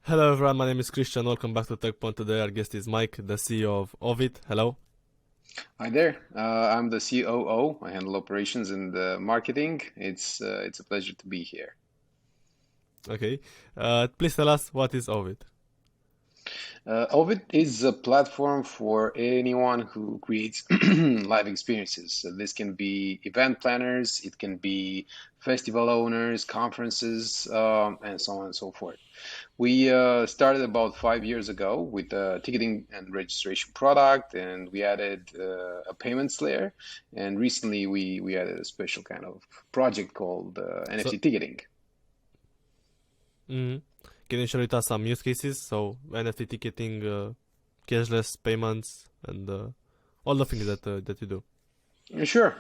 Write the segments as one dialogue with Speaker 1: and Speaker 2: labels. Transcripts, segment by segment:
Speaker 1: Hello everyone, my name is Christian. Welcome back to Tekpon. Today our guest is Mike, the CEO of Oveit. Hello.
Speaker 2: Hi there. I'm the COO. I handle operations and marketing. It's a pleasure to be here.
Speaker 1: Okay. Please tell us what is Oveit.
Speaker 2: Ovid is a platform for anyone who creates live experiences. So this can be event planners, it can be festival owners, conferences, and so on and so forth. We started about 5 years ago with a ticketing and registration product, and we added a payments layer. And recently, we added a special kind of project called
Speaker 1: So,
Speaker 2: NFT ticketing.
Speaker 1: mhm. Can you share with us some use cases? So, NFT ticketing, cashless payments, and all the things that you do.
Speaker 2: Sure.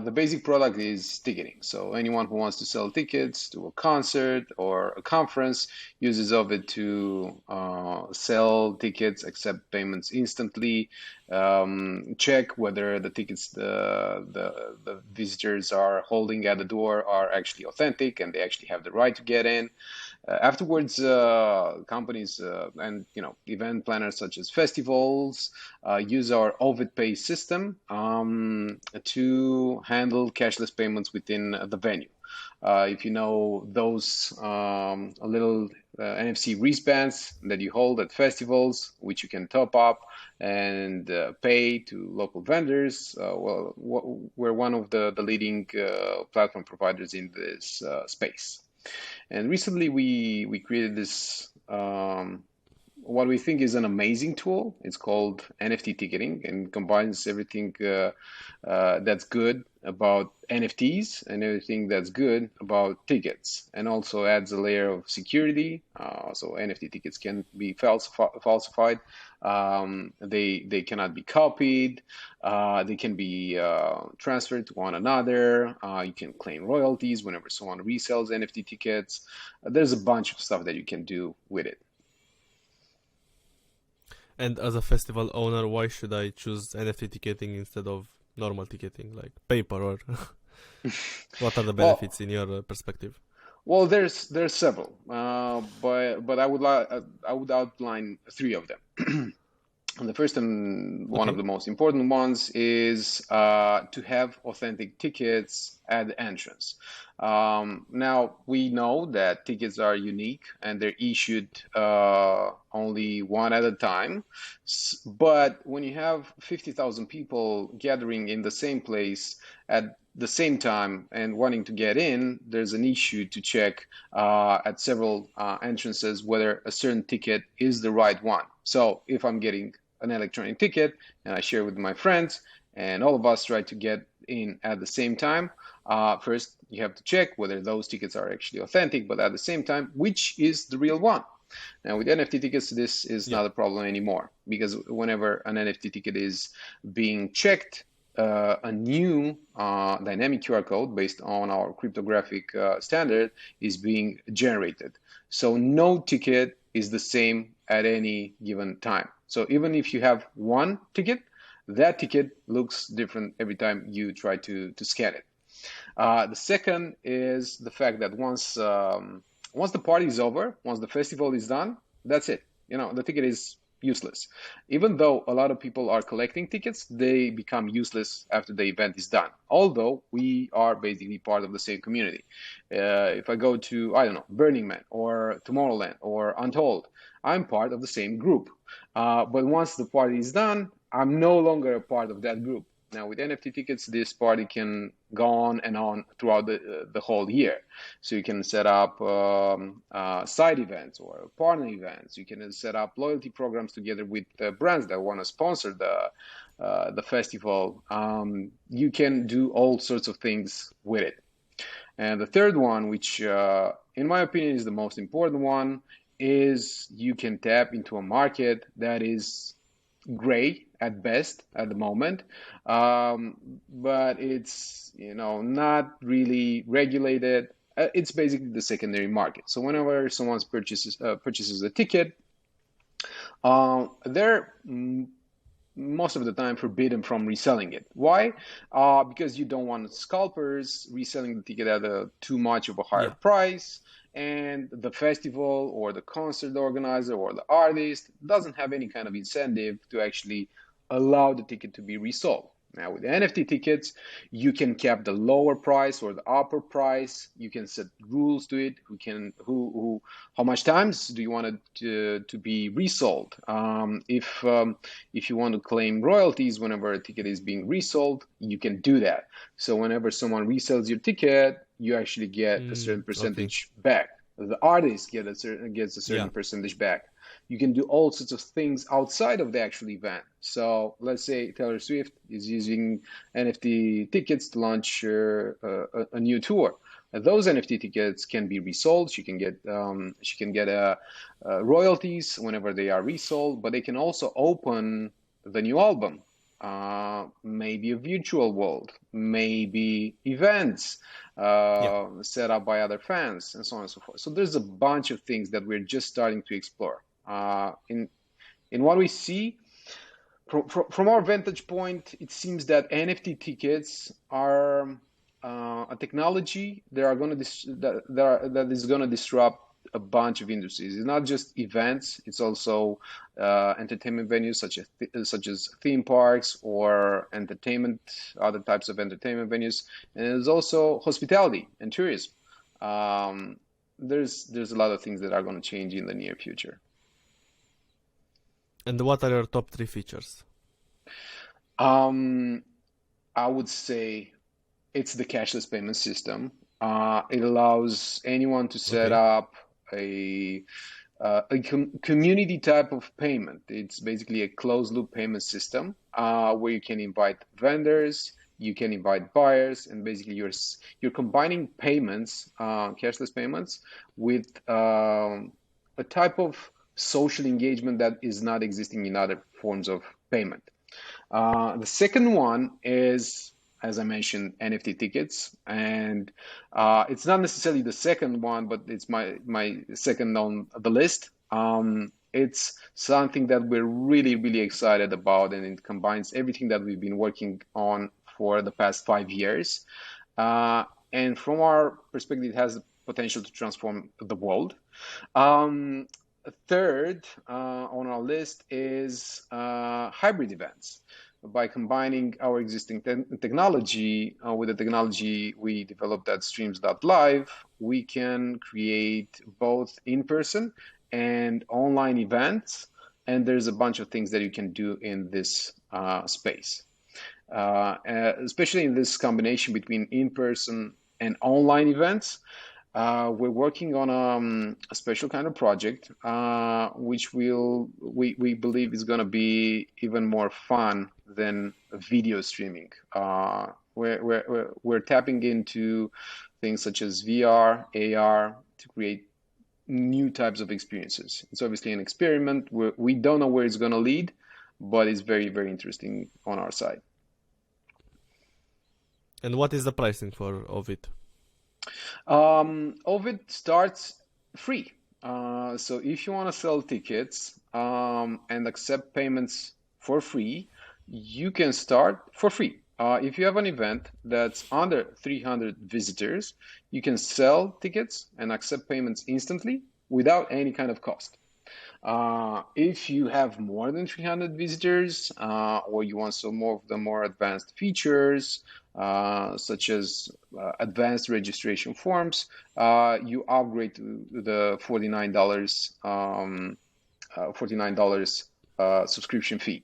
Speaker 2: The basic product is ticketing. So anyone who wants to sell tickets to a concert or a conference uses of it to sell tickets, accept payments instantly, check whether the tickets the visitors are holding at the door are actually authentic and they actually have the right to get in. Afterwards, companies and event planners such as festivals use our Oveit Pay system to handle cashless payments within the venue. If you know those little NFC wristbands that you hold at festivals, which you can top up and pay to local vendors, we're one of the leading platform providers in this space. And recently we created this what we think is an amazing tool. It's called NFT ticketing and combines everything that's good about NFTs and everything that's good about tickets, and also adds a layer of security. So NFT tickets can be falsified. They cannot be copied. They can be transferred to one another. You can claim royalties whenever someone resells NFT tickets. There's a bunch of stuff that you can do with it.
Speaker 1: And as a festival owner, why should I choose NFT ticketing instead of normal ticketing, like paper? Or what are the
Speaker 2: Well,
Speaker 1: benefits in your perspective?
Speaker 2: well, there's several, but I would outline three of them. And the first and one of
Speaker 1: Okay.
Speaker 2: the most important ones is to have authentic tickets at the entrance. Now, we know that tickets are unique and they're issued only one at a time. But when you have 50,000 people gathering in the same place at the same time and wanting to get in, there's an issue to check at several entrances whether a certain ticket is the right one. So if I'm getting an electronic ticket and I share with my friends, and all of us try to get in at the same time. First, you have to check whether those tickets are actually authentic, but at the same time, which is the real one. Now, with NFT tickets, this is
Speaker 1: Yeah.
Speaker 2: not a problem anymore because whenever an NFT ticket is being checked, a new dynamic QR code based on our cryptographic standard is being generated. So no ticket is the same at any given time. So even if you have one ticket, that ticket looks different every time you try to scan it. The second is the fact that once the party is over, once the festival is done, that's it. The ticket is useless. Even though a lot of people are collecting tickets, they become useless after the event is done. Although we are basically part of the same community. If I go to, I don't know, Burning Man or Tomorrowland or Untold, I'm part of the same group. But once the party is done, I'm no longer a part of that group. Now, with NFT tickets, this party can go on and on throughout the whole year. So you can set up side events or partner events. You can set up loyalty programs together with brands that want to sponsor the festival. You can do all sorts of things with it. And the third one, which in my opinion is the most important one, is you can tap into a market that is gray at best at the moment, but it's not really regulated. It's basically the secondary market. So whenever someone purchases a ticket, they're most of the time forbidden from reselling it. Why? Because you don't want scalpers reselling the ticket at too much of a higher
Speaker 1: Yeah.
Speaker 2: price, and the festival or the concert organizer or the artist doesn't have any kind of incentive to actually allow the ticket to be resold. Now, with NFT tickets, you can cap the lower price or the upper price. You can set rules to it. How much times do you want it to be resold? If you want to claim royalties whenever a ticket is being resold, you can do that. So whenever someone resells your ticket, you actually get a certain
Speaker 1: Okay.
Speaker 2: percentage back. The artist gets a certain
Speaker 1: Yeah.
Speaker 2: percentage back. You can do all sorts of things outside of the actual event. So let's say Taylor Swift is using NFT tickets to launch a new tour. Those NFT tickets can be resold. She can get royalties whenever they are resold, but they can also open the new album, maybe a virtual world, maybe events
Speaker 1: Yeah.
Speaker 2: set up by other fans, and so on and so forth. So there's a bunch of things that we're just starting to explore. In what we see from our vantage point, it seems that NFT tickets are a technology that are going to that is going to disrupt a bunch of industries. It's not just events; it's also entertainment venues such as theme parks or other types of entertainment venues, and there's also hospitality and tourism. Um, there's a lot of things that are going to change in the near future.
Speaker 1: And what are your top three features?
Speaker 2: Um, I would say it's the cashless payment system. It allows anyone to set
Speaker 1: Okay.
Speaker 2: up a community type of payment. It's basically a closed loop payment system where you can invite vendors, you can invite buyers, and basically you're combining payments, cashless payments, with a type of social engagement that is not existing in other forms of payment. The second one is, as I mentioned, NFT tickets, and it's not necessarily the second one, but it's my second on the list. It's something that we're really, really excited about, and it combines everything that we've been working on for the past 5 years. Uh, and from our perspective, it has the potential to transform the world. Um, Third on our list is hybrid events. By combining our existing technology with the technology we developed at Streams.live, we can create both in-person and online events. And there's a bunch of things that you can do in this space, especially in this combination between in-person and online events. We're working on a special kind of project, which we believe is going to be even more fun than video streaming. We're tapping into things such as VR, AR to create new types of experiences. It's obviously an experiment. We don't know where it's going to lead, but it's very, very interesting on our side.
Speaker 1: And what is the pricing for Oveit?
Speaker 2: Ovid starts free. So if you want to sell tickets and accept payments for free, you can start for free. If you have an event that's under 300 visitors, you can sell tickets and accept payments instantly without any kind of cost. If you have more than 300 visitors, or you want some more of the more advanced features, such as advanced registration forms, you upgrade to the $49 subscription fee.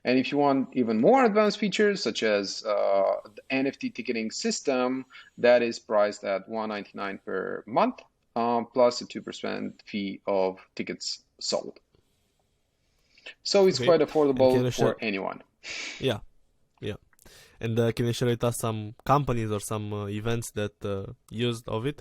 Speaker 2: And if you want even more advanced features, such as the NFT ticketing system, that is priced at $199 per month, plus a 2% fee of tickets sold. So it's
Speaker 1: Okay.
Speaker 2: quite
Speaker 1: And can
Speaker 2: affordable
Speaker 1: you share?
Speaker 2: for anyone.
Speaker 1: Yeah. Yeah. And can you share with us some companies or some events that used Oveit?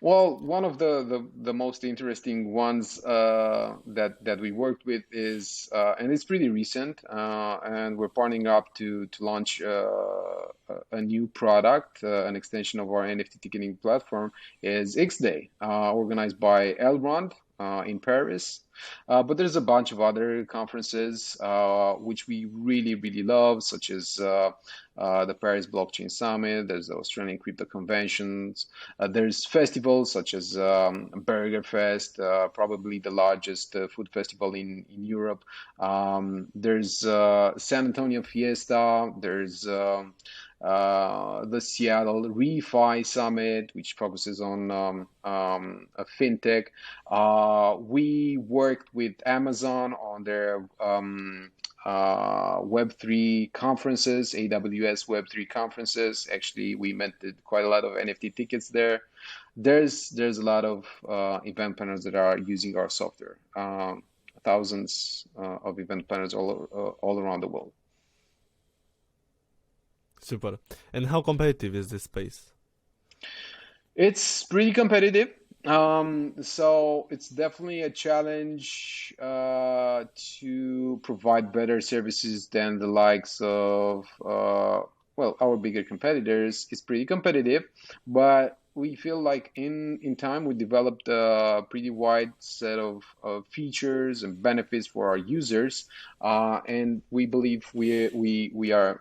Speaker 2: Well, one of the most interesting ones that we worked with is, and it's pretty recent, and we're partnering up to launch a new product, an extension of our NFT ticketing platform, is X Day, organized by Elrond. in Paris. But there's a bunch of other conferences which we really, really love, such as the Paris Blockchain Summit. There's the Australian Crypto Conventions. There's festivals such as Burger Fest, probably the largest food festival in Europe. There's San Antonio Fiesta. There's the Seattle Refi Summit, which focuses on fintech. We worked with Amazon on their Web3 conferences, AWS Web3 conferences. Actually, we minted quite a lot of NFT tickets there. There's a lot of event planners that are using our software. Thousands of event planners all around the world.
Speaker 1: Super. And how competitive is this space?
Speaker 2: It's pretty competitive. So it's definitely a challenge to provide better services than the likes of, well, our bigger competitors. It's pretty competitive, but we feel like in time we developed a pretty wide set of features and benefits for our users, and we believe we are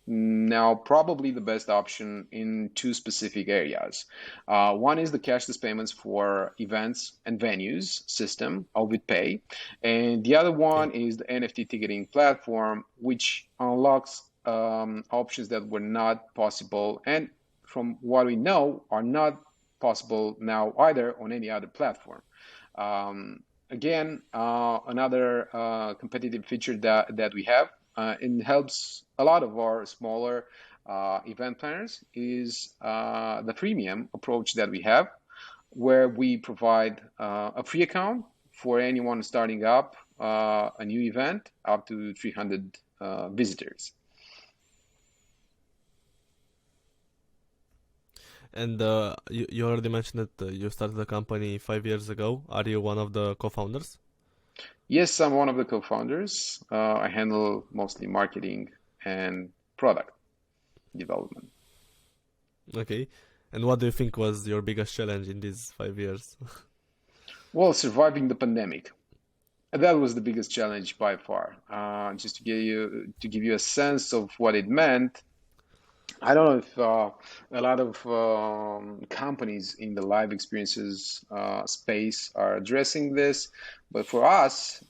Speaker 2: now probably the best option in two specific areas. One is the cashless payments for events and venues system, Oveit Pay, and the other one is the NFT ticketing platform, which unlocks options that were not possible, and from what we know, are not possible now either on any other platform. Again, another competitive feature that we have, and helps a lot of our smaller event planners, is the freemium approach that we have, where we provide a free account for anyone starting up a new event up to 300 visitors.
Speaker 1: And you already mentioned that you started the company 5 years ago. Are you one of the co-founders?
Speaker 2: Yes, I'm one of the co-founders. I handle mostly marketing and product development.
Speaker 1: Okay. And what do you think was your biggest challenge in these 5 years?
Speaker 2: Well, surviving the pandemic. That was the biggest challenge by far. Just to give you a sense of what it meant, I don't know if a lot of companies in the live experiences space are addressing this, but for us,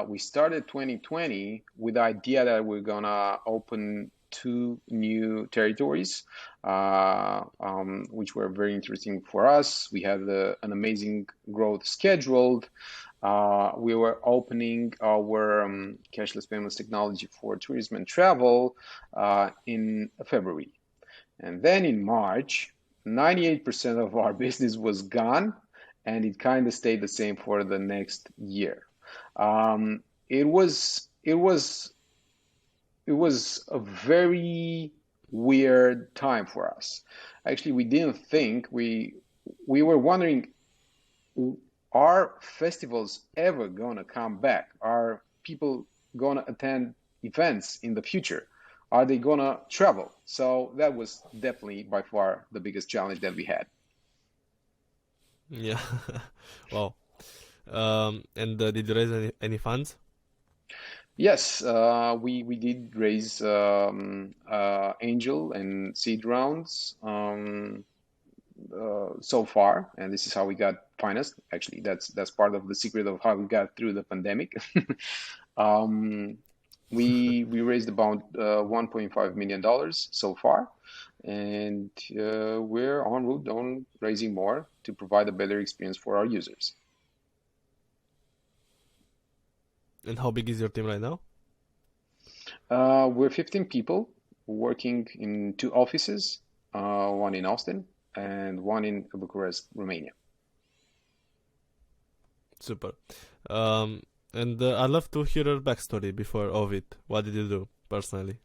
Speaker 2: we started 2020 with the idea that we're gonna open two new territories, which were very interesting for us. We had an amazing growth scheduled. We were opening our cashless payments technology for tourism and travel in February. And then in March, 98% of our business was gone, and it kind of stayed the same for the next year. It was a very weird time for us. Actually, we didn't think we were wondering, are festivals ever gonna come back? Are people gonna attend events in the future? Are they gonna travel? So that was definitely by far the biggest challenge that we had.
Speaker 1: Yeah. Wow. And did you raise any funds?
Speaker 2: Yes, we did raise angel and seed rounds so far, and this is how we got financed. Actually, that's part of the secret of how we got through the pandemic. We raised about $1.5 million so far, and we're en route on raising more to provide a better experience for our users.
Speaker 1: And how big is your team right now?
Speaker 2: We're 15 people working in two offices, one in Austin and one in Bucharest, Romania.
Speaker 1: Super. And I'd love to hear your backstory before Oveit. What did you do personally?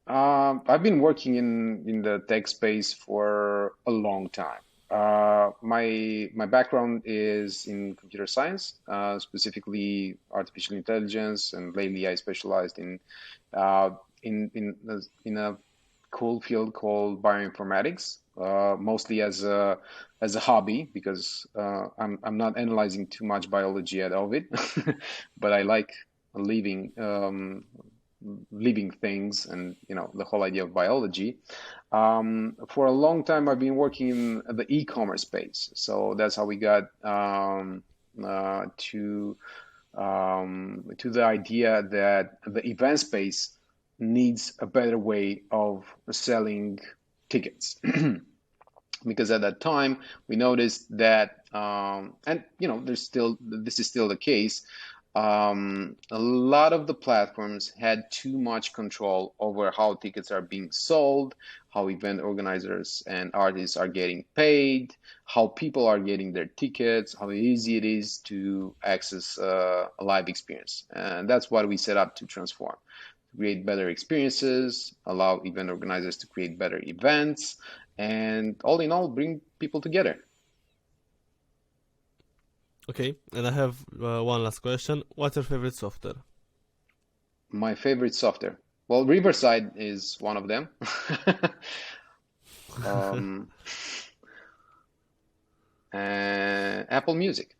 Speaker 2: I've been working in the tech space for a long time. My background is in computer science, specifically artificial intelligence, and lately I specialized in a cool field called bioinformatics, mostly as a hobby because I'm not analyzing too much biology at Oveit, but I like living living things and the whole idea of biology. For a long time, I've been working in the e-commerce space, so that's how we got to the idea that the event space needs a better way of selling tickets. Because at that time we noticed that, and this is still the case. A lot of the platforms had too much control over how tickets are being sold, how event organizers and artists are getting paid, how people are getting their tickets, how easy it is to access a live experience. And that's what we set up to transform, create better experiences, allow event organizers to create better events, and all in all, bring people together.
Speaker 1: Okay, and I have one last question. What's your favorite software?
Speaker 2: My favorite software. Well, Riverside is one of them. um, and Apple Music.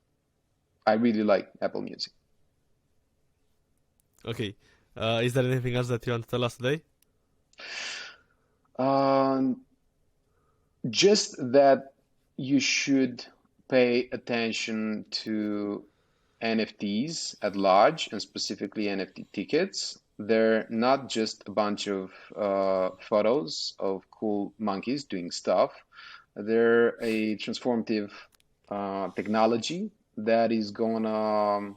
Speaker 2: I really like Apple Music.
Speaker 1: Okay, is there anything else that you want to tell us today?
Speaker 2: Just that you should pay attention to NFTs at large and specifically NFT tickets. They're not just a bunch of photos of cool monkeys doing stuff. They're a transformative technology that is gonna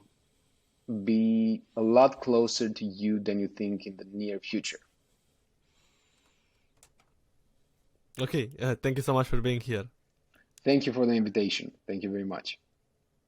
Speaker 2: be a lot closer to you than you think in the near future.
Speaker 1: Okay, thank you so much for being here.
Speaker 2: Thank you for the invitation. Thank you very much.